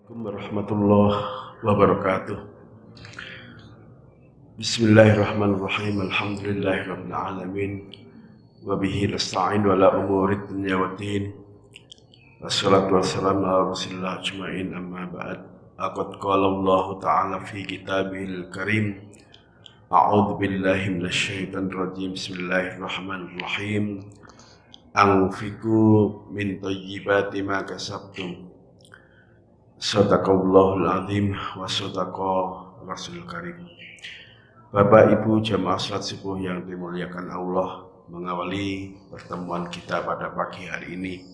Assalamualaikum warahmatullahi wabarakatuh. Bismillahirrahmanirrahim. Alhamdulillahirabbil alamin. Wa bihi nasta'in wa la umuri dunya waddin. Wassalatu wassalamu ala Rasulillah ajmain amma ba'd. Laqad qala Allah ta'ala fi kitabihil karim. A'udzu billahi minasyaitonir rajim. Bismillahirrahmanirrahim. Anfiqu min thayyibati ma kasabtum. Sadaqallahul azim wa sadaqa Rasul Karim. Bapak Ibu jamaah salat subuh yang dimuliakan Allah, mengawali pertemuan kita pada pagi hari ini,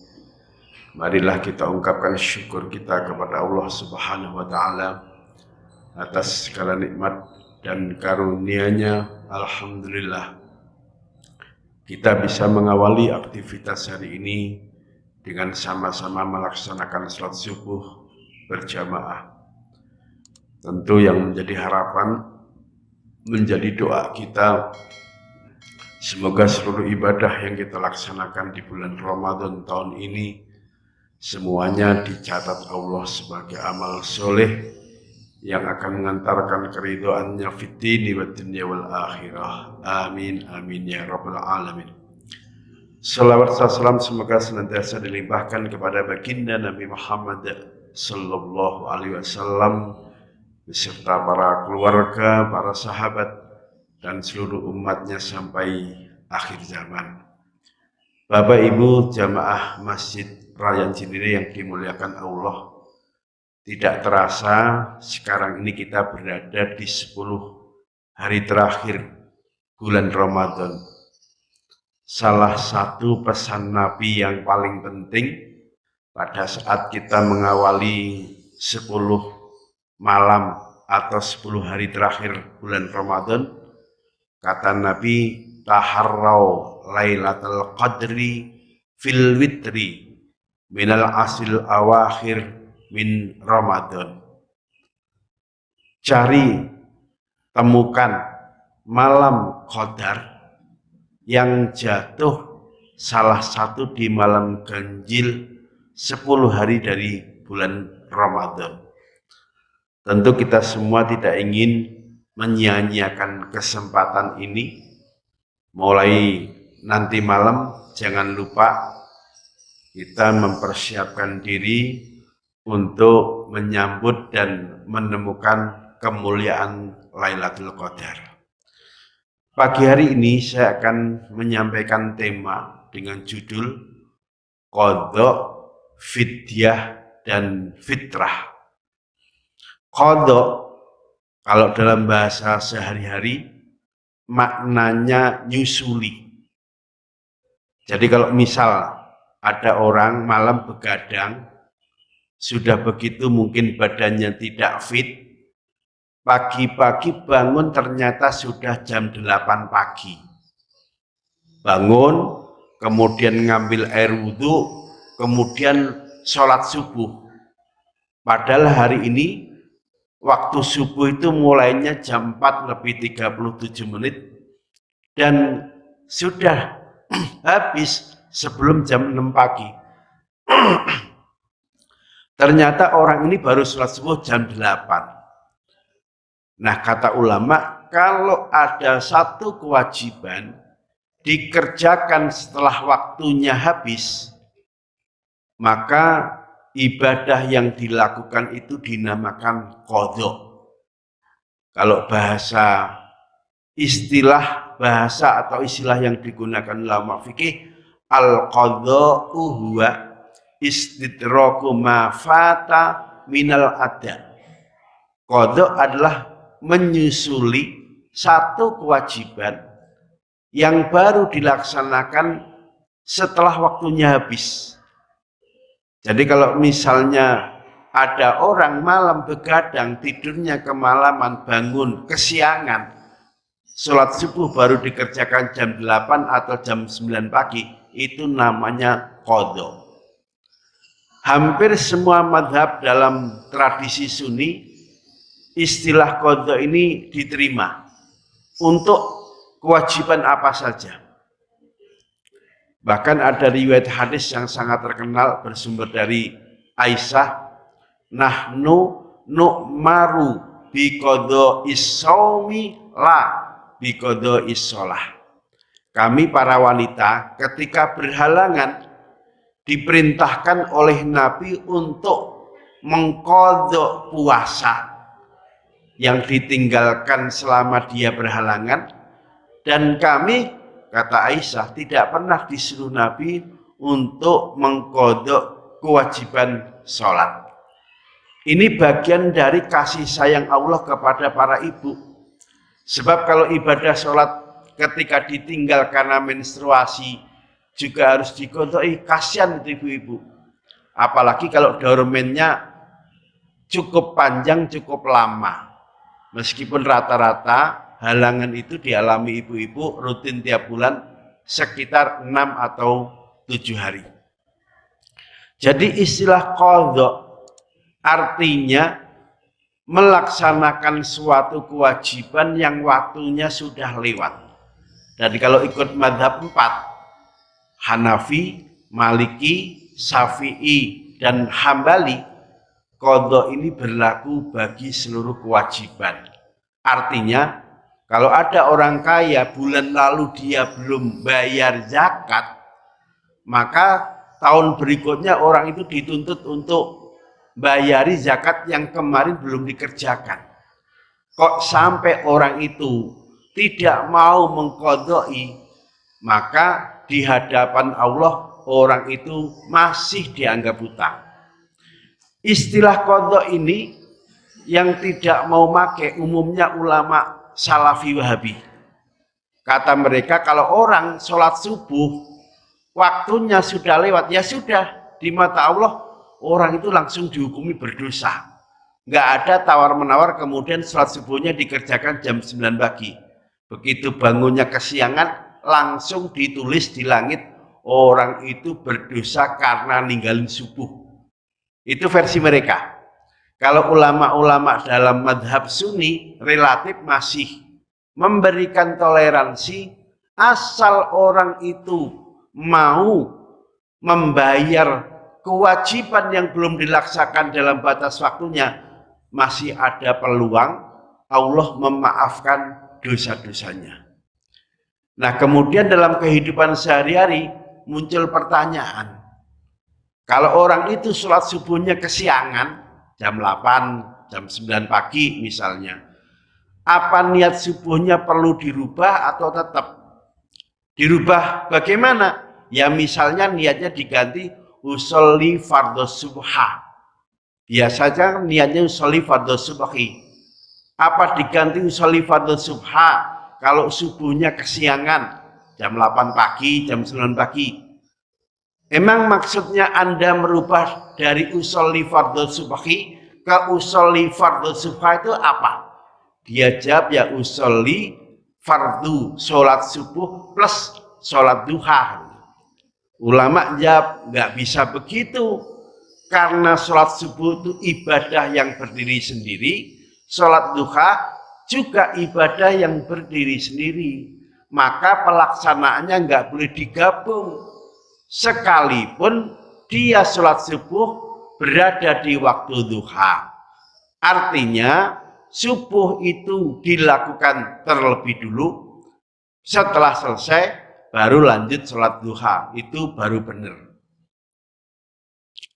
marilah kita ungkapkan syukur kita kepada Allah Subhanahu wa taala atas segala nikmat dan karunia-Nya. Alhamdulillah kita bisa mengawali aktivitas hari ini dengan sama-sama melaksanakan salat subuh berjamaah. Tentu yang menjadi harapan, menjadi doa kita, semoga seluruh ibadah yang kita laksanakan di bulan Ramadan tahun ini semuanya dicatat Allah sebagai amal soleh yang akan mengantarkan keridhaannya fid dini wad dunya wal akhirah. Amin amin ya rabbal alamin. Salawat salam semoga senantiasa dilimpahkan kepada baginda Nabi Muhammad sallallahu alaihi wasallam beserta para keluarga, para sahabat dan seluruh umatnya sampai akhir zaman. Bapak Ibu jamaah Masjid Raya Cinere yang dimuliakan Allah, tidak terasa sekarang ini kita berada di 10 hari terakhir bulan Ramadan. Salah satu pesan Nabi yang paling penting pada saat kita mengawali 10 malam atau 10 hari terakhir bulan Ramadan, kata Nabi, taharrau lailatul qadri fil witri minal asil awakhir min Ramadan. Cari, temukan malam qadar yang jatuh salah satu di malam ganjil 10 hari dari bulan Ramadan. Tentu kita semua tidak ingin menyia-nyiakan kesempatan ini. Mulai nanti malam jangan lupa kita mempersiapkan diri untuk menyambut dan menemukan kemuliaan Lailatul Qadar. Pagi hari ini saya akan menyampaikan tema dengan judul Qadha, Fidyah dan Fitrah. Qadha kalau dalam bahasa sehari-hari maknanya nyusuli. Jadi kalau misal ada orang malam begadang, sudah begitu mungkin badannya tidak fit, pagi-pagi bangun ternyata sudah jam 8 pagi. Bangun, kemudian ngambil air wudhu, kemudian sholat subuh. Padahal hari ini waktu subuh itu mulainya jam 4 lebih 37 menit dan sudah habis sebelum jam 6 pagi. Ternyata orang ini baru sholat subuh jam 8. Nah, kata ulama, kalau ada satu kewajiban dikerjakan setelah waktunya habis, maka ibadah yang dilakukan itu dinamakan qadha. Kalau bahasa atau istilah yang digunakan ulama fikih, al-qadha'u huwa istidraku ma fata minal ada. Qadha adalah menyusuli satu kewajiban yang baru dilaksanakan setelah waktunya habis. Jadi kalau misalnya ada orang malam begadang, tidurnya kemalaman, bangun kesiangan, sholat subuh baru dikerjakan jam 8 atau jam 9 pagi, itu namanya qadha. Hampir semua madhab dalam tradisi Sunni, istilah qadha ini diterima untuk kewajiban apa saja. Bahkan ada riwayat hadis yang sangat terkenal bersumber dari Aisyah nahnu nu'maru biqadha is-shaumi la biqadha is-shalah. Kami para wanita ketika berhalangan diperintahkan oleh Nabi untuk mengqadha puasa yang ditinggalkan selama dia berhalangan, dan kami, kata Aisyah, tidak pernah disuruh Nabi untuk mengqadha kewajiban sholat. Ini bagian dari kasih sayang Allah kepada para ibu. Sebab kalau ibadah sholat ketika ditinggal karena menstruasi juga harus diqadha'i, kasihan itu ibu-ibu. Apalagi kalau dormennya cukup panjang, cukup lama. Meskipun rata-rata halangan itu dialami ibu-ibu rutin tiap bulan sekitar 6 atau 7 hari. Jadi istilah qadha artinya melaksanakan suatu kewajiban yang waktunya sudah lewat. Jadi kalau ikut mazhab 4, Hanafi, Maliki, Syafi'i, dan Hambali, qadha ini berlaku bagi seluruh kewajiban. Artinya, kalau ada orang kaya bulan lalu dia belum bayar zakat, maka tahun berikutnya orang itu dituntut untuk bayari zakat yang kemarin belum dikerjakan. Kok sampai orang itu tidak mau mengqadha'i, maka di hadapan Allah orang itu masih dianggap hutang. Istilah qadha ini yang tidak mau pakai umumnya ulama Salafi Wahabi. Kata mereka kalau orang sholat subuh waktunya sudah lewat, ya sudah, di mata Allah orang itu langsung dihukumi berdosa. Nggak ada tawar-menawar kemudian sholat subuhnya dikerjakan jam 9 pagi. Begitu bangunnya kesiangan langsung ditulis di langit orang itu berdosa karena ninggalin subuh. Itu versi mereka. Kalau ulama-ulama dalam madhab Sunni relatif masih memberikan toleransi asal orang itu mau membayar kewajiban yang belum dilaksanakan dalam batas waktunya, masih ada peluang Allah memaafkan dosa-dosanya. Nah, kemudian dalam kehidupan sehari-hari muncul pertanyaan, kalau orang itu sholat subuhnya kesiangan, jam 8, jam 9 pagi misalnya, apa niat subuhnya perlu dirubah atau tetap? Dirubah bagaimana? Ya misalnya niatnya diganti usolli fardhu subha. Biasanya niatnya usolli fardhu subhi. Apa diganti usolli fardhu subha kalau subuhnya kesiangan, jam 8 pagi, jam 9 pagi? Emang maksudnya Anda merubah dari usolli fardhu subhi ke usolli fardhu subha itu apa? Dia jawab ya usolli fardu, sholat subuh plus sholat duha. Ulama jawab nggak bisa begitu, karena sholat subuh itu ibadah yang berdiri sendiri, sholat duha juga ibadah yang berdiri sendiri, maka pelaksanaannya nggak boleh digabung. Sekalipun dia sholat subuh berada di waktu duha, artinya subuh itu dilakukan terlebih dulu, setelah selesai baru lanjut sholat duha, itu baru benar.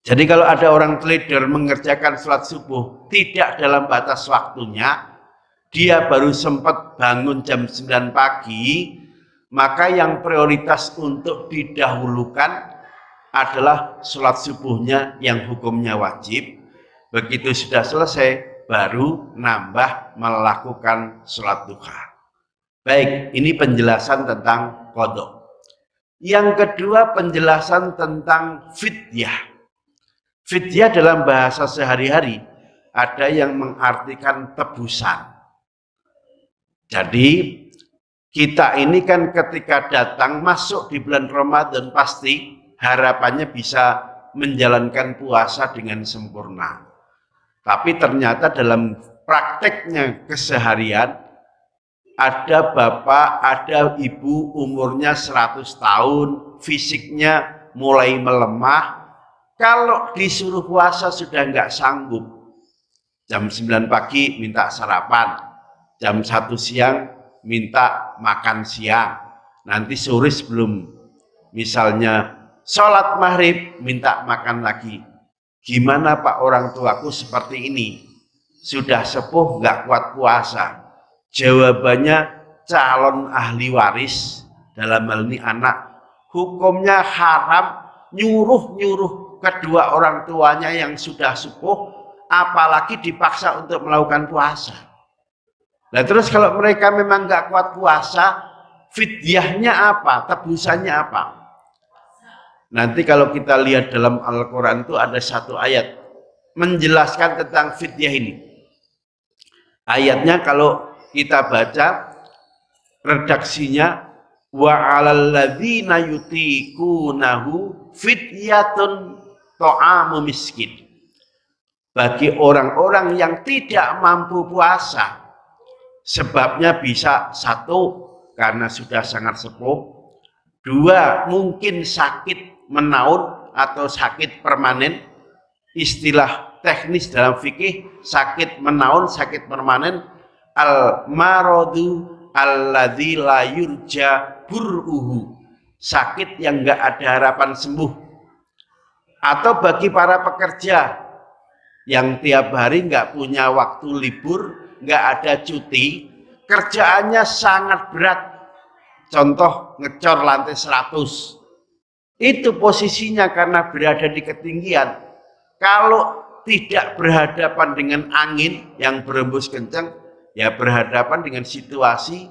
Jadi kalau ada orang trader mengerjakan sholat subuh tidak dalam batas waktunya, dia baru sempat bangun jam 9 pagi, maka yang prioritas untuk didahulukan adalah sholat subuhnya yang hukumnya wajib. Begitu sudah selesai, baru nambah melakukan sholat duha. Baik, ini penjelasan tentang qadha. Yang kedua, penjelasan tentang fidyah. Fidyah dalam bahasa sehari-hari ada yang mengartikan tebusan. Jadi kita ini kan ketika datang masuk di bulan Ramadan pasti harapannya bisa menjalankan puasa dengan sempurna. Tapi ternyata dalam prakteknya keseharian ada bapak, ada ibu umurnya 100 tahun, fisiknya mulai melemah, Kalau disuruh puasa sudah nggak sanggup, jam 9 pagi minta sarapan, jam 1 siang minta makan siang, nanti sore sebelum misalnya sholat maghrib minta makan lagi. Gimana Pak, orang tuaku seperti ini, sudah sepuh nggak kuat puasa? Jawabannya, calon ahli waris, dalam hal ini anak, hukumnya haram nyuruh kedua orang tuanya yang sudah sepuh, apalagi dipaksa untuk melakukan puasa. Nah terus kalau mereka memang nggak kuat puasa, fidyahnya apa? Tebusannya apa? Nanti kalau kita lihat dalam Al-Quran itu ada satu ayat menjelaskan tentang fidyah ini. Ayatnya kalau kita baca redaksinya, wa 'alal ladzina yutiqunahu fidyatun ta'amu miskin. Bagi orang-orang yang tidak mampu puasa, sebabnya bisa satu karena sudah sangat sepuh, dua mungkin sakit menaun atau sakit permanen. Istilah teknis dalam fikih, sakit menaun, sakit permanen, al-maradu alladzi la yurja bur'uhu, sakit yang enggak ada harapan sembuh. Atau bagi para pekerja yang tiap hari enggak punya waktu libur, enggak ada cuti, kerjaannya sangat berat, contoh ngecor lantai 100, itu posisinya karena berada di ketinggian. Kalau tidak berhadapan dengan angin yang berembus kencang, ya berhadapan dengan situasi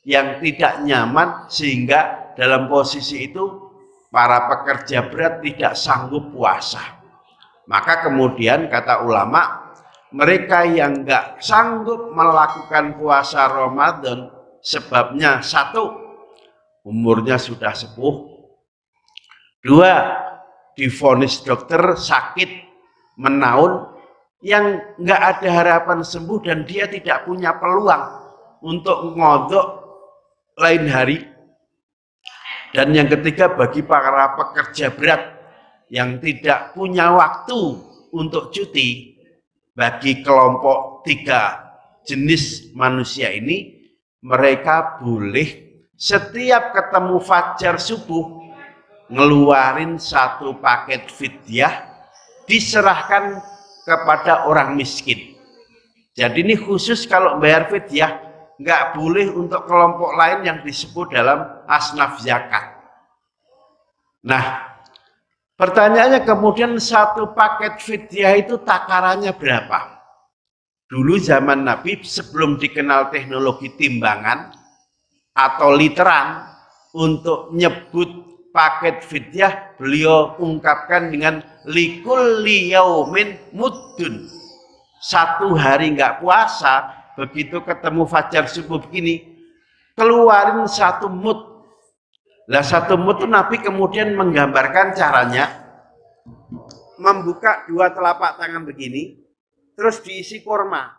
yang tidak nyaman, sehingga dalam posisi itu para pekerja berat tidak sanggup puasa. Maka kemudian kata ulama, mereka yang nggak sanggup melakukan puasa Ramadan, sebabnya satu, umurnya sudah sepuh, dua, divonis dokter sakit menaun yang nggak ada harapan sembuh dan dia tidak punya peluang untuk ngodok lain hari. Dan yang ketiga, bagi para pekerja berat yang tidak punya waktu untuk cuti, bagi kelompok 3 jenis manusia ini, mereka boleh setiap ketemu fajar subuh ngeluarin 1 paket fidyah, diserahkan kepada orang miskin. Jadi ini khusus kalau bayar fidyah, nggak boleh untuk kelompok lain yang disebut dalam asnaf zakat. Nah, pertanyaannya kemudian 1 paket fidyah itu takarannya berapa? Dulu zaman Nabi sebelum dikenal teknologi timbangan atau literan, untuk nyebut paket fidyah beliau ungkapkan dengan likulli yaumin muddun. 1 hari nggak puasa, begitu ketemu fajar subuh begini, keluarin 1 mud. Lah 1 mud itu Nabi kemudian menggambarkan caranya, membuka 2 telapak tangan begini, terus diisi kurma.